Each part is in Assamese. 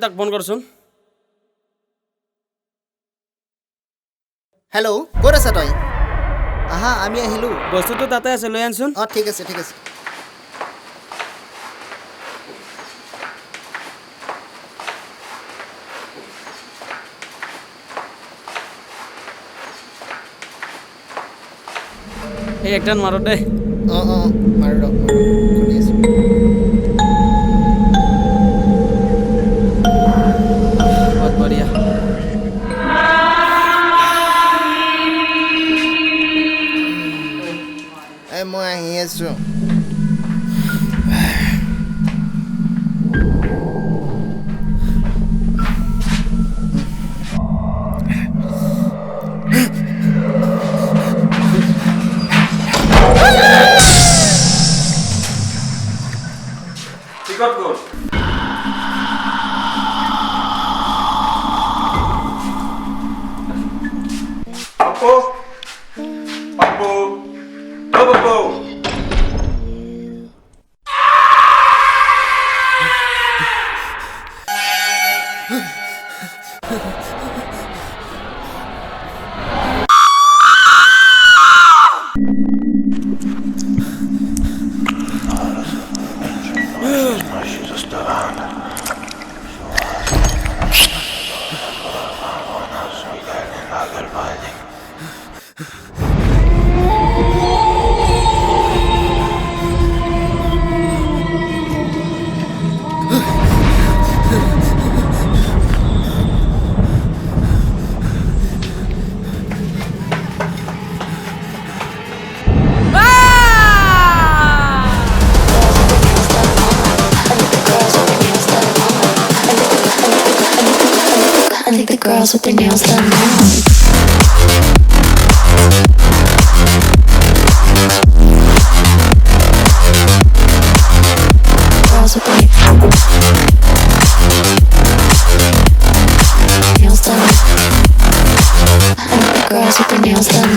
Kalitak phone korsun. Hello, ক'ত আছা তই? আহা আমি আহিলো। বস্তুটো তাতে আছে লৈ আনচোন। ঠিক আছে ঠিক আছে। এই একটান মাৰো দে। মাৰ ৰ খুলি আছো। বহুত বঢ়িয়া। মই আহি আছো। Ticket code Papo Papo Papo I think the girls with their nails done now. Girls with their nails done. I think the girls with their nails done.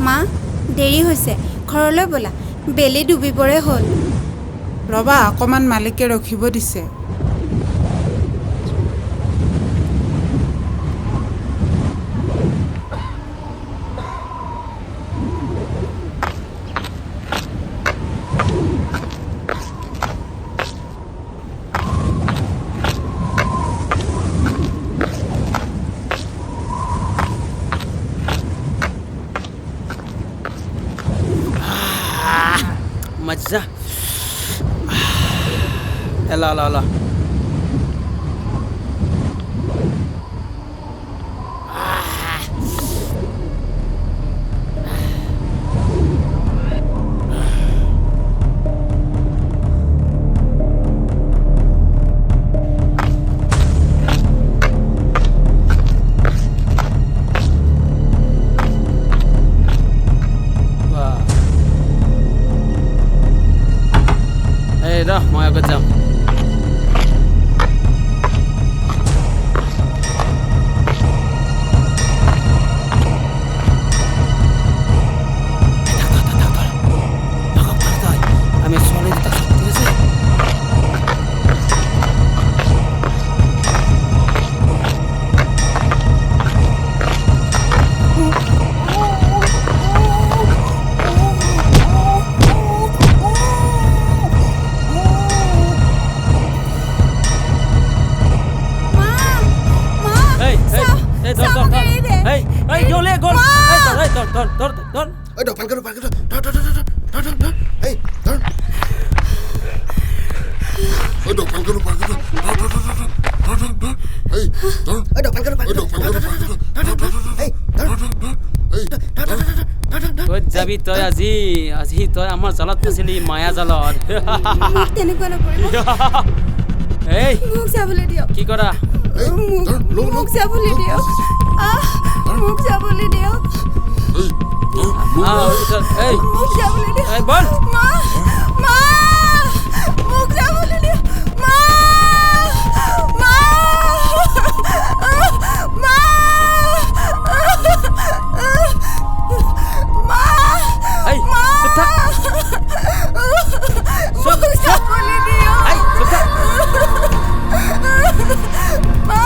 মা দেৰি হৈছে ঘৰলৈ বলা বেলি ডুবিবৰে হ'ল ৰবা অকমান মালিকে ৰখিব দিছে Mazza. Ela la la. Dah, mau aku jam. আমি চলে দিতে সত্যি আছে Don. Aduh, palkan. Don. Hey, Don. Aduh, palkan. Don. Hey, Don. Aduh, palkan. Hey, Don. Good job, ভাবি তই আজি তই আমাৰ জালত ফচিলি মায়া জালত মোক তেনেকুৱা নকৰিব এই মোক যাবলৈ দিয়ক কি কৰা এই, ধৰ, লওঁ, মোক লওঁ। যাবলৈ দিয়ক মোক যাবলৈ দিয়ক এই, লওঁ, লওঁ। এই মোক যাবলৈ দিয়ক এই বল মা মা মোক যাবলৈ দিয়ক মা মা মা মা এই চুপ থাক মোক যাবলৈ দিয়ক এই চুপ থাক মা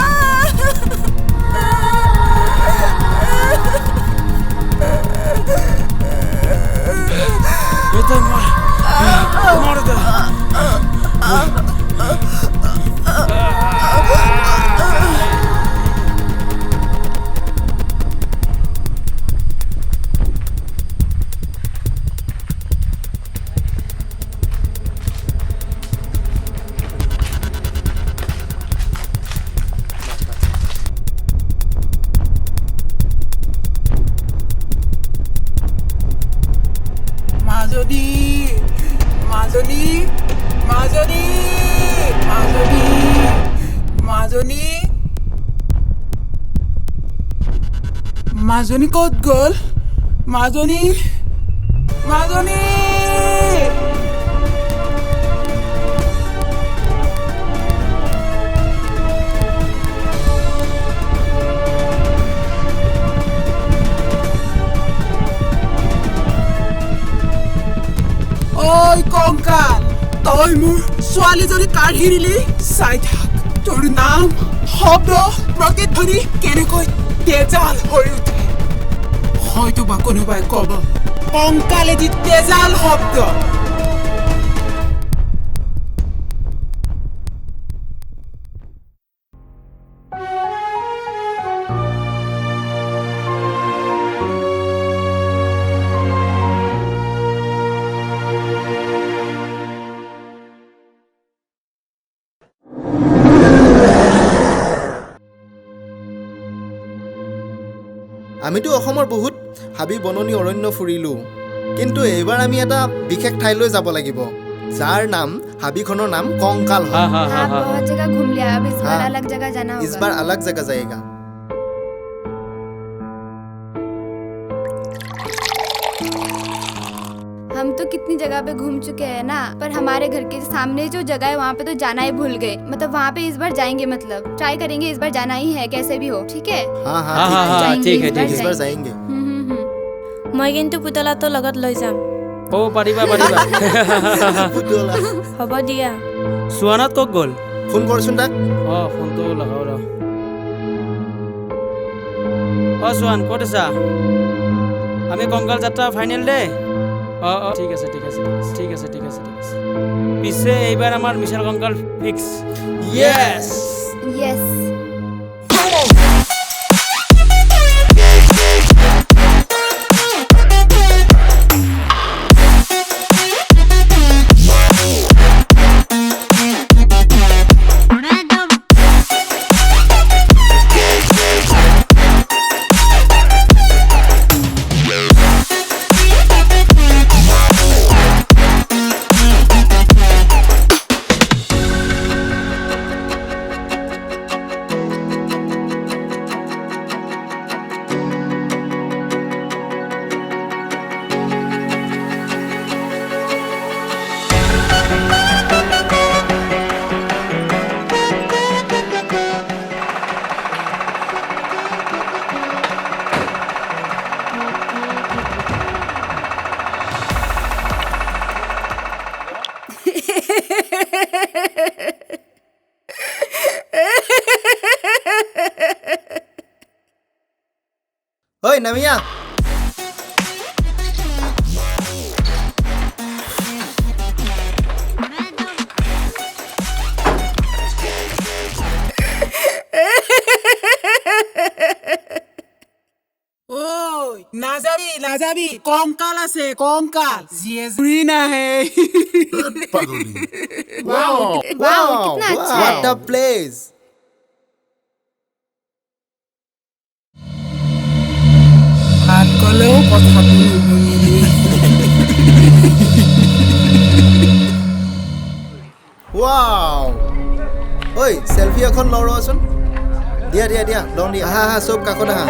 এই তই মার দে মাজনী মাজনী মাজনী মাজনী মাজনী মাজনী ক'ত গ'ল মাজনী মাজনী ঐ কংকাল তই মোৰ ছোৱালীজনী কাঢ়ি দিলি চাই থাক তোৰ নাম শব্দ প্ৰতিধ্বনি কেনেকৈ তেজাল হৈ উঠে হয়তো বা কোনোবাই ক'ব কংকালেদি তেজাল শব্দ আমিতো অসমৰ বহুত হাবি বননি অৰণ্য ফুৰিলোঁ কিন্তু এইবাৰ আমি এটা বিশেষ ঠাইলৈ যাব লাগিব যাৰ নাম হাবিখনৰ নাম কংকাল হয় आप बहुत जगह घूम लिया अब इस बार हाँ। अलग जगह जाना इस होगा बार अलग जगह जाएगा हम तो कितनी जगह पे घूम चुके हैं ना पर हमारे घर के सामने जो जगह है वहाँ पे तो जाना ही भूल गए मतलब वहाँ पे इस बार जाएंगे मतलब ट्राई करेंगे इस बार जाना ही है कैसे भी हो ठीक है हाँ हाँ, हाँ, हाँ हाँ, ठीक है, ठीक ठीक इस है। बार जाएंगे মই কিন্তু পুতলাটো লগত লৈ যাম অ পাৰিবা পাৰিবা পুতলা। হ'ব দিয়া সুৱানত ক'ত গ'ল ফোন কৰচোন তাক অ ফোনটো লগাও ৰ অ সুৱান ক'ত আছা আমি কংকাল যাত্ৰা ফাইনেল দে অ অ ঠিক আছে ঠিক আছে ঠিক আছে ঠিক আছে ঠিক আছে পিছে এইবাৰ আমাৰ মিছাল কংকাল ফিক্স Yes! यस ঐ নামিয়া ঐ নাযাবি নাযাবি কংকাল আছে কংকাল যিয়ে জুৰি নাহে वाओ कितना अच्छा What है a place! ভাত গ'লেও কথাটো নুশুনিলি ঐ চেলফি এখন লওঁ ৰচোন দিয়া দিয়া দিয়া লওঁ দিয়া আহা আহা চব কাষত আহা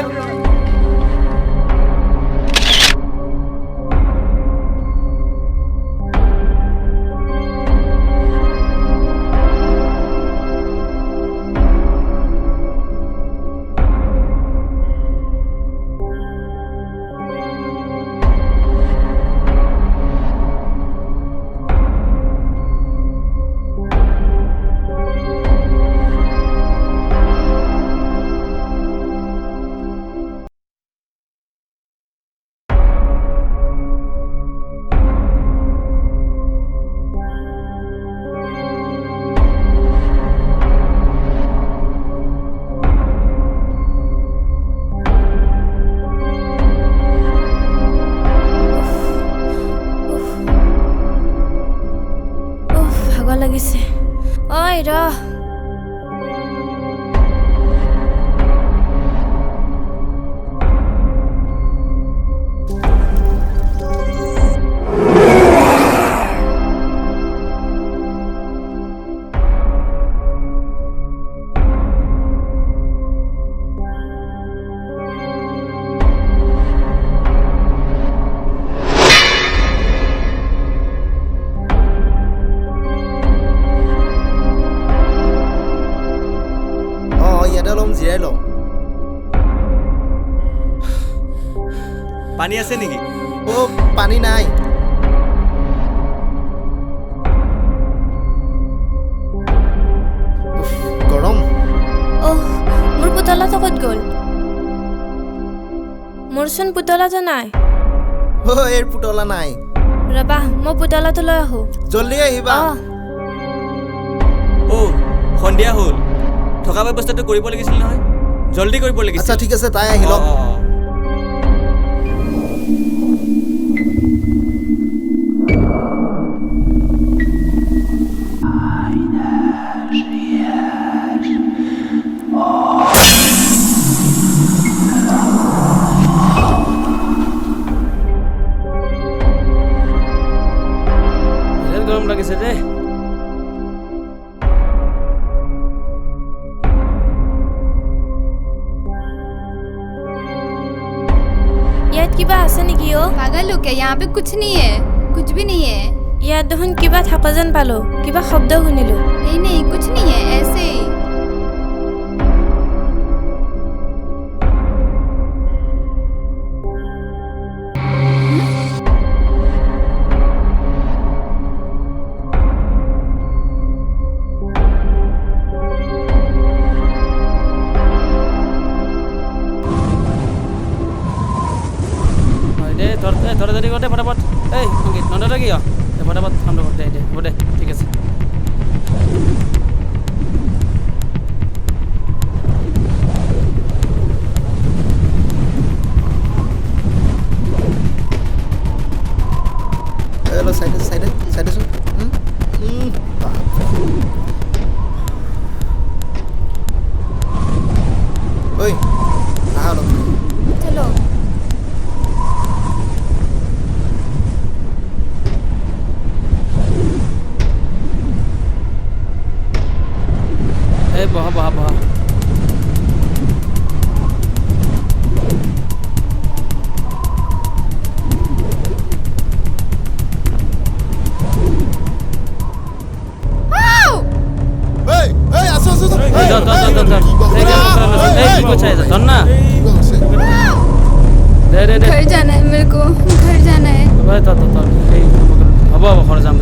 লাগিছে ঐ ৰ জিৰাই লওঁ পানী আছে নেকি অ' পানী নাই গৰম মোৰ পুতলাটো ক'ত গ'ল মোৰচোন পুতলাটো নাই অ' এই পুতলা নাই ৰবা মই পুতলাটো লৈ আহোঁ জল্দি আহিবা অ' সন্ধিয়া হ'ল থকা ব্যৱস্থাটো কৰিব লাগিছিল নহয় জল্দি কৰিব লাগিছিল আচ্ছা ঠিক আছে তাই আহি লওক গৰম লাগিছে দেই কিবা আছে নেকি অ पागल हो क्या यहाँ पे कुछ नहीं है कुछ भी नहीं है ইয়াত দেখোন কিবা থাপা যেন পালো কিবা শব্দ শুনিলো नहीं नहीं कुछ नहीं है ऐसे ही थोड़ा देरी करते फटाफट ए अंकित नंदा किया फटाफट हम लोग दे दे वो दे ठीक है हेलो साइड साइड साइड सुन ओए आ लो चलो बहा बहा बहा घर जाना है मेरे को घर जाना है अब घर जाम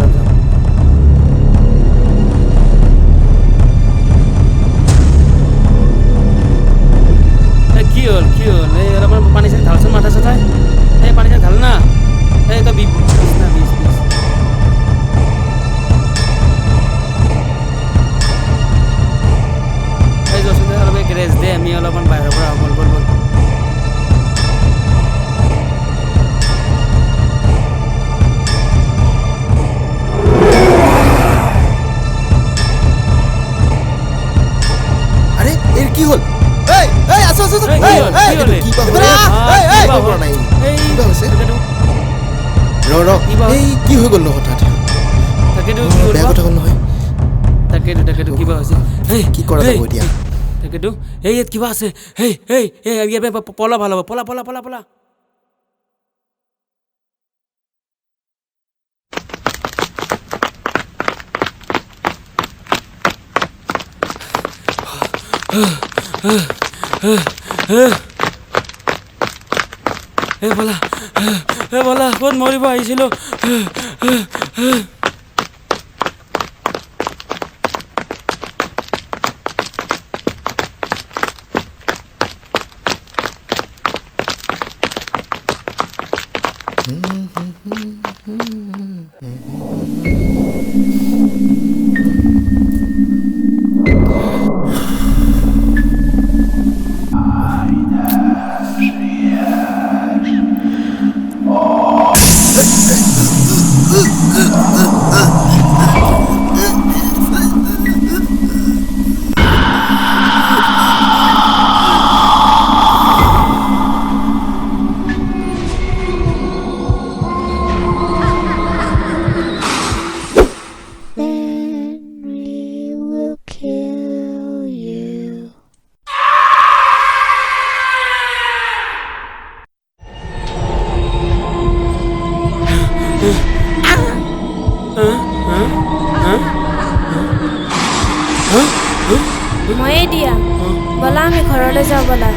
কি হল এই অলপমান পানী চানী ঢালচোন মাথা চাথাই এই পানী চানী ঢাল না এই তো বিছ না বিছ এই যশোদে অলপ ৰেষ্ট দে আমি অলপমান বাহিৰৰ পৰা বল বল বল আরে এর কি হল এই এই আসো আসো এই এই কি বাবরা এই এই বাবরা নাই এই কি হইছে র এই কি হই গল হঠাৎ তাকেটো বেয়া কথা হল নহয় তাকেটো তাকেতো কিবা হৈছে হেই কি কৰা যাব এতিয়া? তাকেতো এই ইয়াত কিবা আছে হেই হেই এই ইয়াৰ পলা ভাল হ'ব পলা পলা পলা পলা বলা ক'ত মৰিব আহিছিলো ময়ে দিয়া বলা আমি ঘৰলৈ যাওঁ বলা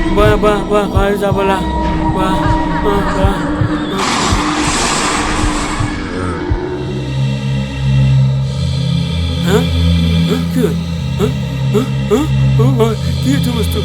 ঘৰ যা বলা কি এইটো বস্তু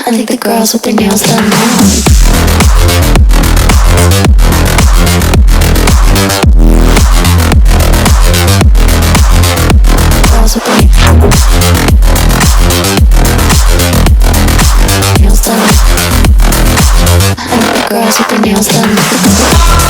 I think the girls with their nails done now. Girls with their nails done. I think the girls with their nails done.